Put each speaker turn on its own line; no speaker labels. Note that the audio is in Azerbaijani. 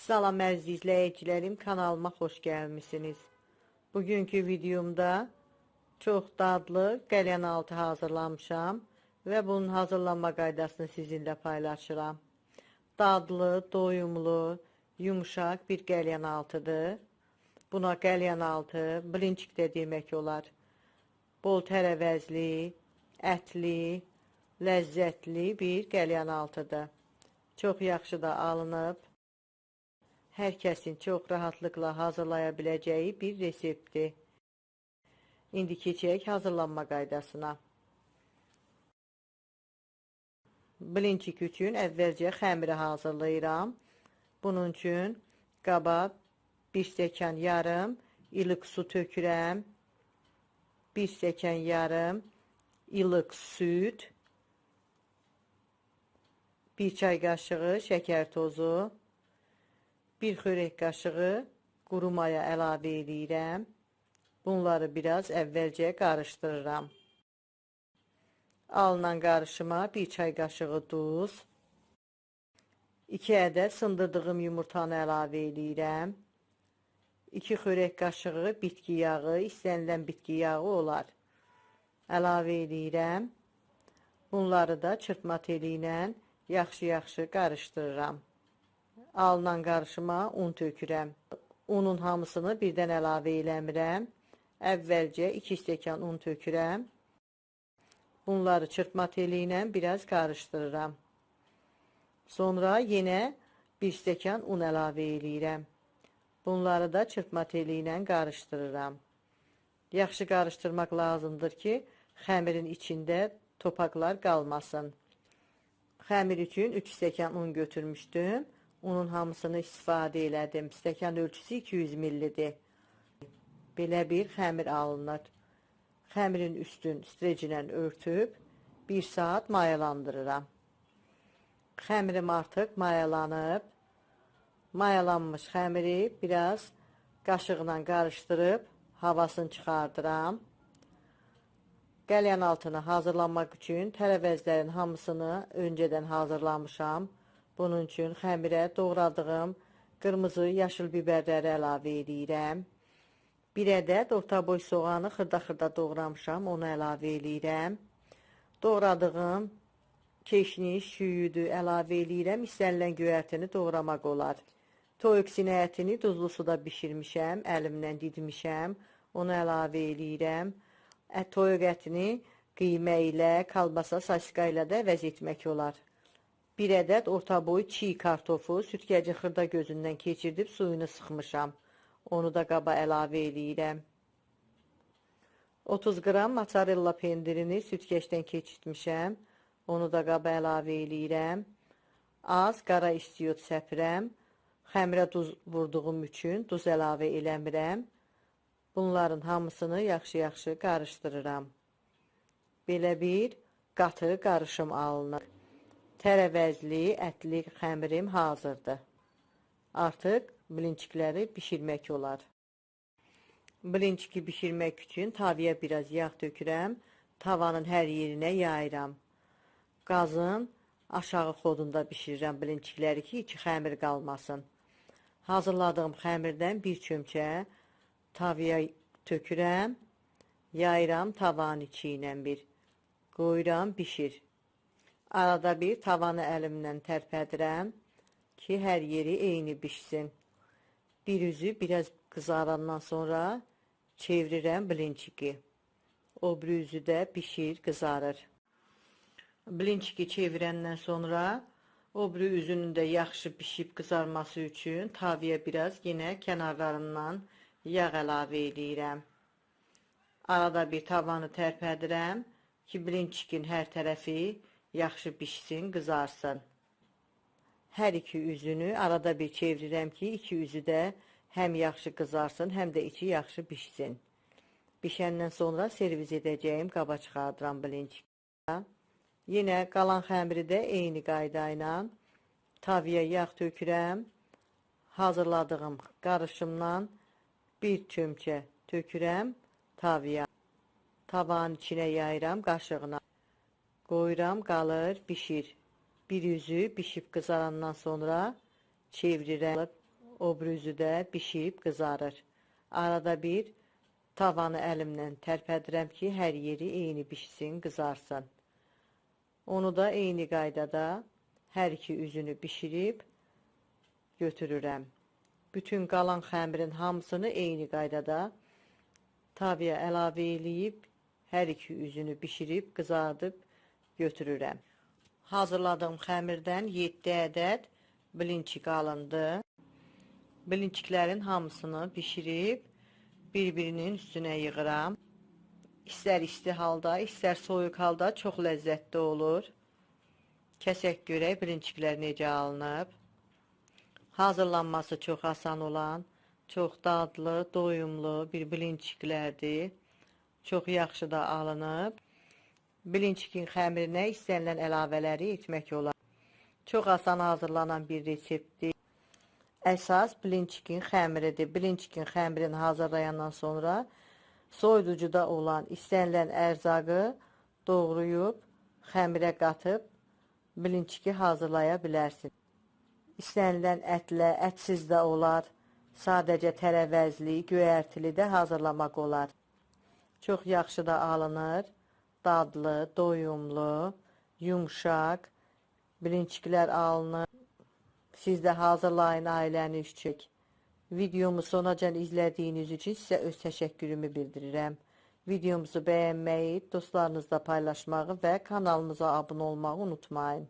Salam əziz izləyicilərim, kanalıma xoş gəlmisiniz. Bugünkü videomda çox dadlı qəlyanaltı hazırlamışam və bunun hazırlanma qaydasını sizinlə paylaşıram. Dadlı, doyumlu, yumuşaq bir qəlyanaltıdır. Buna qəlyanaltı, blinçik də demək olar. Bol tərəvəzli, ətli, ləzzətli bir qəlyanaltıdır. Çox yaxşı da alınıb. Hər kəsin çox rahatlıqla hazırlaya biləcəyi bir reseptdir. İndi keçək hazırlanma qaydasına. Blinçik üçün əvvəlcə xəmiri hazırlayıram. Bunun üçün qaba 1 stəkan yarım ilıq su tökürəm. 1 stəkan yarım ilıq süd. 1 çay qaşığı şəkər tozu. 1 xörək qaşığı quru maya əlavə edirəm. Bunları biraz əvvəlcə qarışdırıram. Alınan qarışıma 1 çay qaşığı duz. 2 ədəd sındırdığım yumurtanı əlavə edirəm. 2 xörək qaşığı bitki yağı, istənilən bitki yağı olar. Əlavə edirəm. Bunları da çırpma teli ilə yaxşı-yaxşı qarışdırıram. Alınan qarışıma un tökürəm. Unun hamısını birdən əlavə eləmirəm. Əvvəlcə 2 stəkan un tökürəm. Bunları çırpma teli ilə biraz qarışdırıram. Sonra yenə 1 stəkan un əlavə eləyirəm. Bunları da çırpma teli ilə qarışdırıram. Yaxşı qarışdırmaq lazımdır ki, xəmirin içində topaqlar qalmasın. Xəmir üçün 3 stəkan un götürmüşdüm. Unun hamısını istifadə elədim. Stəkan ölçüsü 200 ml-dir. Belə bir xəmir alınır. Xəmirin üstün streç ilə örtüb 1 saat mayalandırıram. Xəmirim artıq mayalanıb. Mayalanmış xəmiri biraz qaşıqla qarışdırıb havasını çıxardıram. Qəlyanaltını hazırlamaq üçün tərəvəzlərin hamısını öncədən hazırlamışam. Bunun üçün xəmirə doğradığım qırmızı, yaşıl biberləri əlavə edirəm. 1 ədəd orta boy soğanı xırda-xırda doğramışam, onu əlavə edirəm. Doğradığım keşniş, şüyüdü əlavə edirəm. İstənilən göyərtini doğramaq olar. Toyuq sinə ətini duzlu suda bişirmişəm, əlimlə didmişəm. Onu əlavə edirəm. Toyuq ətini qiymə ilə, kalbasa, sasika ilə də əvəz etmək olar. 1 ədəd orta boy çiğ kartofu sütkəcin xırda gözündən keçirdib suyunu sıxmışam. Onu da qaba əlavə edirəm. 30 qram mozzarella pendirini sütkəcdən keçirtmişəm. Onu da qaba əlavə edirəm. Az qara istiyot səpirəm. Xəmirə duz vurduğum üçün duz əlavə eləmirəm. Bunların hamısını yaxşı-yaxşı qarışdırıram. Belə bir qatı qarışım alınır. Tərəvəzli, ətli xəmirim hazırdır. Artıq blinçikləri bişirmək olar. Blinçiki bişirmək üçün tavaya biraz yağ tökürəm. Tavanın hər yerinə yayıram. Qazın aşağı xodunda bişirirəm blinçikləri ki, içi xəmir qalmasın. Hazırladığım xəmirdən bir çömçə tavaya tökürəm. Yayıram tavanın içi ilə bir. Qoyuram, bişir. Arada bir tavanı əlimlə tərpədirəm ki, hər yeri eyni bişsin. Bir üzü biraz qızarandan sonra çevirirəm blinçiki. O bir üzü də bişir, qızarır. Blinçiki çevirəndən sonra o bir üzünün də yaxşı bişib qızarması üçün tavaya biraz yenə kənarlarından yağ əlavə edirəm. Arada bir tavanı tərpədirəm ki, blinçikin hər tərəfi yaxşı bişsin, qızarsın. Hər iki üzünü arada bir çevirirəm ki, iki üzü də həm yaxşı qızarsın, həm də içi yaxşı bişsin. Bişəndən sonra servis edəcəyim qaba çıxardıram blinçikə. Yenə qalan xəmiri də eyni qayda ilə tavaya yağ tökürəm. Hazırladığım qarışımdan bir çömçə tökürəm tavaya. Tavanın içinə yayıram qaşığına. Qoyuram, qalır, bişir. Bir üzü bişib qızarandan sonra çevirirəm. o bürüzü də bişib qızarır. Arada bir tavanı əlimlə tərpədirəm ki, hər yeri eyni bişsin, qızarsın. Onu da eyni qaydada hər iki üzünü bişirib götürürəm. Bütün qalan xəmirin hamısını eyni qaydada tavaya əlavə eləyib, hər iki üzünü bişirib, qızardıb götürürəm. Hazırladığım xəmirdən 7 ədəd bilinçik alındı. Bilinçiklərin hamısını bişirib, bir-birinin üstünə yığıram. İstər isti halda, istər soyuq halda çox ləzzətli olur. Kəsək görək bilinçiklər necə alınıb. Hazırlanması çox asan olan, çox dadlı, doyumlu bir bilinçiklərdir. Çox yaxşı da alınıb. Bilinçikin xəmirinə istənilən əlavələri etmək olar. Çox asan hazırlanan bir reseptdir. Əsas bilinçikin xəmiridir. Bilinçikin xəmirini hazırlayandan sonra soyuducuda olan istənilən ərzaqı doğrayıb, xəmirə qatıb, bilinçiki hazırlaya bilərsiniz. İstənilən ətlə, ətsiz də olar, sadəcə tərəvəzli, göyərtili də hazırlamaq olar. Çox yaxşı da alınır, dadlı, doyumlu, yumşaq, bilinçiklər alınır. Siz də hazırlayın ailəniz üçün. Videomu sonacan izlədiyiniz üçün sizə öz təşəkkürümü bildirirəm. Videomuzu bəyənməyi, dostlarınızla paylaşmağı və kanalımıza abunə olmağı unutmayın.